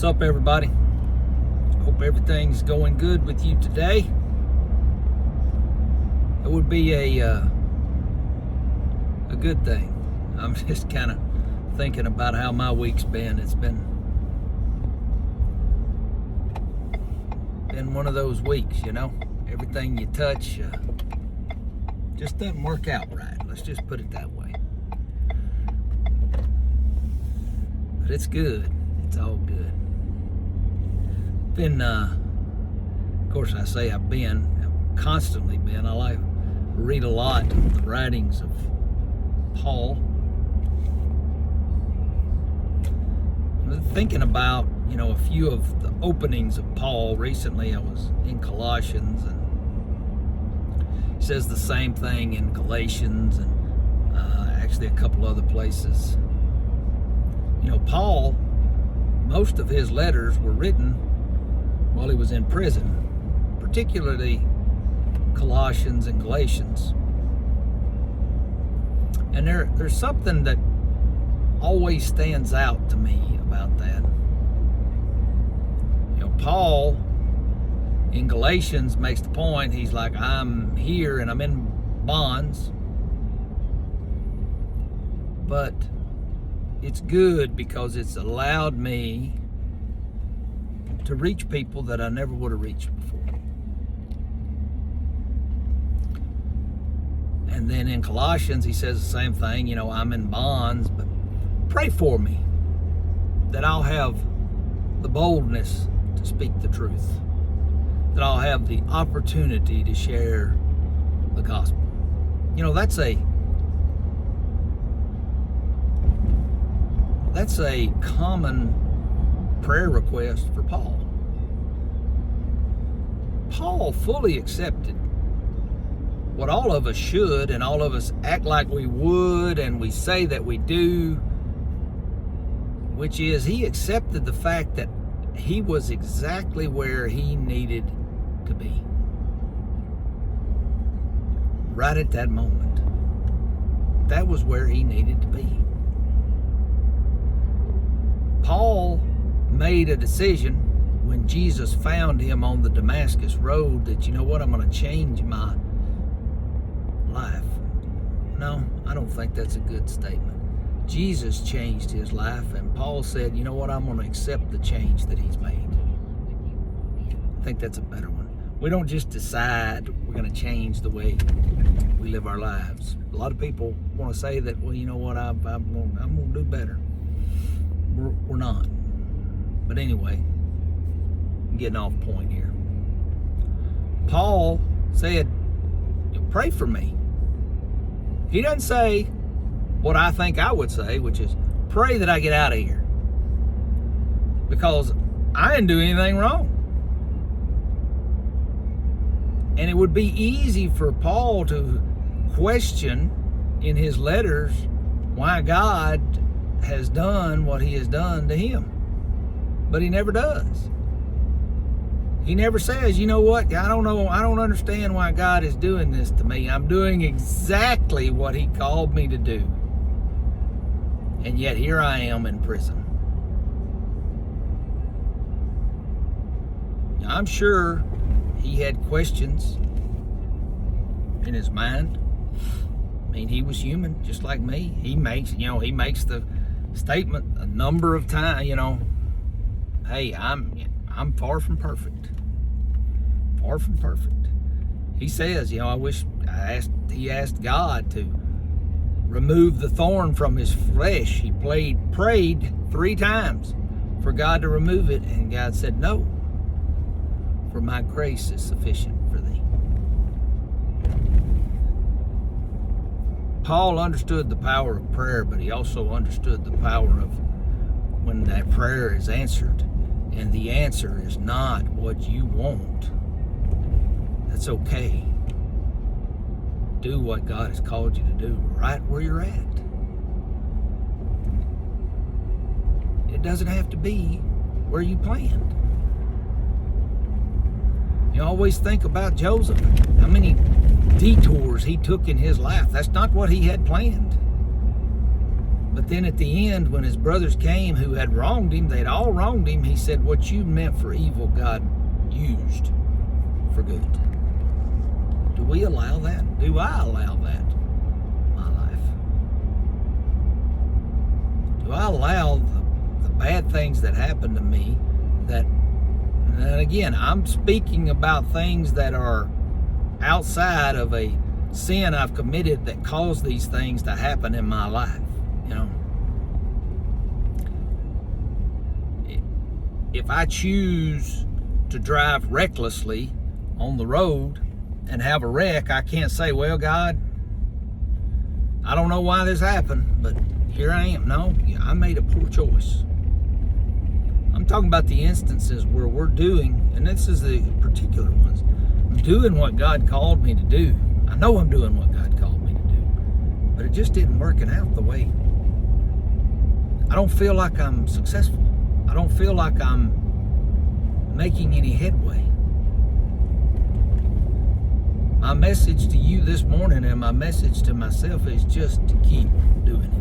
What's up, everybody? Hope everything's going good with you today. It would be a good thing. I'm just kind of thinking about how my week's been. It's been one of those weeks, you know. Everything you touch just doesn't work out right. Let's just put it that way. But it's good. It's all good. Of course, I say I've constantly been. I read a lot of the writings of Paul. I'm thinking about, a few of the openings of Paul. Recently, I was in Colossians, and he says the same thing in Galatians, and actually a couple other places. Paul, most of his letters were written while he was in prison, particularly Colossians and Galatians. And there's something that always stands out to me about that. Paul in Galatians makes the point, he's like, I'm here and I'm in bonds, but it's good because it's allowed me to reach people that I never would have reached before. And then in Colossians, he says the same thing, I'm in bonds, but pray for me that I'll have the boldness to speak the truth, that I'll have the opportunity to share the gospel. That's a common prayer request for Paul. Paul fully accepted what all of us should, and all of us act like we would, and we say that we do, which is he accepted the fact that he was exactly where he needed to be. Right at that moment. That was where he needed to be. Paul made a decision when Jesus found him on the Damascus road that, I'm going to change my life. No, I don't think that's a good statement. Jesus changed his life, and Paul said, I'm going to accept the change that he's made. I think that's a better one. We don't just decide we're going to change the way we live our lives. A lot of people want to say that, well, I'm going to do better. We're not. But anyway, I'm getting off point here. Paul said, pray for me. He doesn't say what I think I would say, which is pray that I get out of here, because I didn't do anything wrong. And it would be easy for Paul to question in his letters why God has done what he has done to him. But he never does. He never says, I don't understand why God is doing this to me. I'm doing exactly what he called me to do. And yet here I am in prison. Now, I'm sure he had questions in his mind. I mean, he was human, just like me. He makes the statement a number of times, hey, I'm far from perfect. Far from perfect. He says, he asked God to remove the thorn from his flesh. He prayed 3 times for God to remove it, and God said, no, for my grace is sufficient for thee. Paul understood the power of prayer, but he also understood the power of when that prayer is answered, and the answer is not what you want. That's okay. Do what God has called you to do right where you're at. It doesn't have to be where you planned. You always think about Joseph, how many detours he took in his life. That's not what he had planned. But then at the end, when his brothers came who had wronged him, they'd all wronged him, he said, what you meant for evil, God used for good. Do we allow that? Do I allow that in my life? Do I allow the bad things that happen to me that, and again, I'm speaking about things that are outside of a sin I've committed that caused these things to happen in my life. You know, if I choose to drive recklessly on the road and have a wreck, I can't say, well, God, I don't know why this happened, but here I am. No, I made a poor choice. I'm talking about the instances where we're doing, and this is the particular ones, I'm doing what God called me to do. I know I'm doing what God called me to do, but it just isn't working out the way. I don't feel like I'm successful. I don't feel like I'm making any headway. My message to you this morning and my message to myself is just to keep doing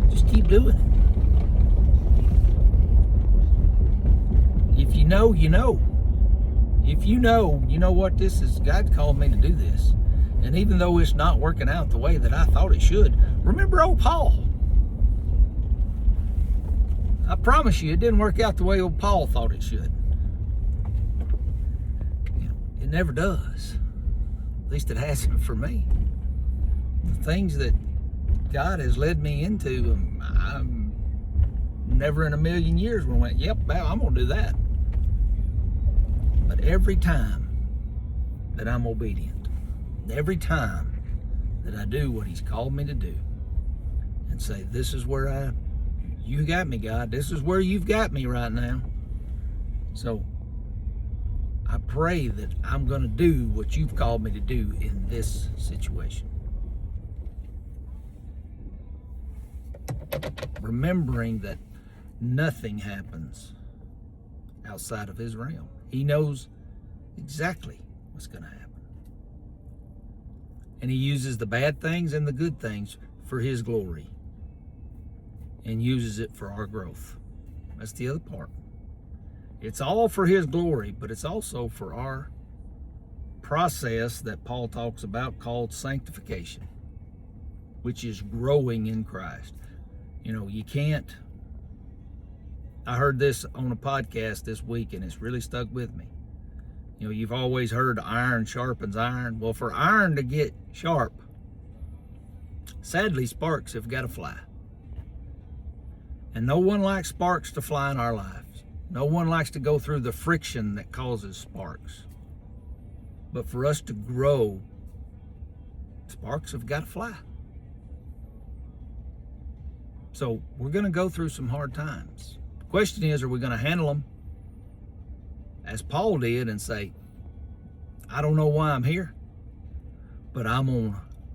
it. Just keep doing it. If you know, you know. If you know what this is. God called me to do this. And even though it's not working out the way that I thought it should, remember old Paul. I promise you, it didn't work out the way old Paul thought it should. It never does. At least it hasn't for me. The things that God has led me into, I'm never in a million years when I went, yep, I'm going to do that. But every time that I'm obedient, every time that I do what He's called me to do, and say, this is where you got me, God. This is where you've got me right now. So I pray that I'm going to do what you've called me to do in this situation. Remembering that nothing happens outside of His realm. He knows exactly what's going to happen. And He uses the bad things and the good things for His glory. And uses it for our growth. That's the other part. It's all for His glory, but it's also for our process that Paul talks about called sanctification, which is growing in Christ. You know, you can't. I heard this on a podcast this week, and it's really stuck with me. You know, you've always heard iron sharpens iron. Well, for iron to get sharp, sadly, sparks have got to fly. And no one likes sparks to fly in our lives. No one likes to go through the friction that causes sparks. But for us to grow, sparks have got to fly. So we're going to go through some hard times. The question is, are we going to handle them as Paul did and say, I don't know why I'm here, but I'm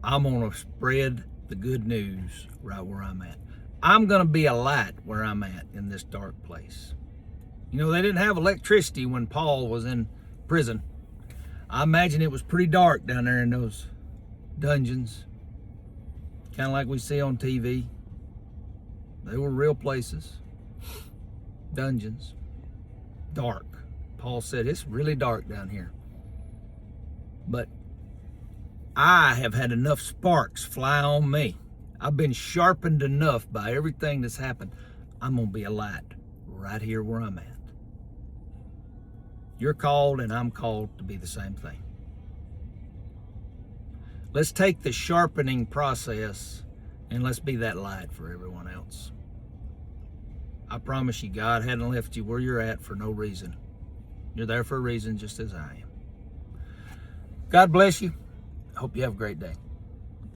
gonna spread the good news right where I'm at. I'm going to be a light where I'm at in this dark place. You know, they didn't have electricity when Paul was in prison. I imagine it was pretty dark down there in those dungeons. Kind of like we see on TV. They were real places. Dungeons. Dark. Paul said, it's really dark down here. But I have had enough sparks fly on me. I've been sharpened enough by everything that's happened. I'm going to be a light right here where I'm at. You're called and I'm called to be the same thing. Let's take the sharpening process and let's be that light for everyone else. I promise you, God hadn't left you where you're at for no reason. You're there for a reason, just as I am. God bless you. I hope you have a great day.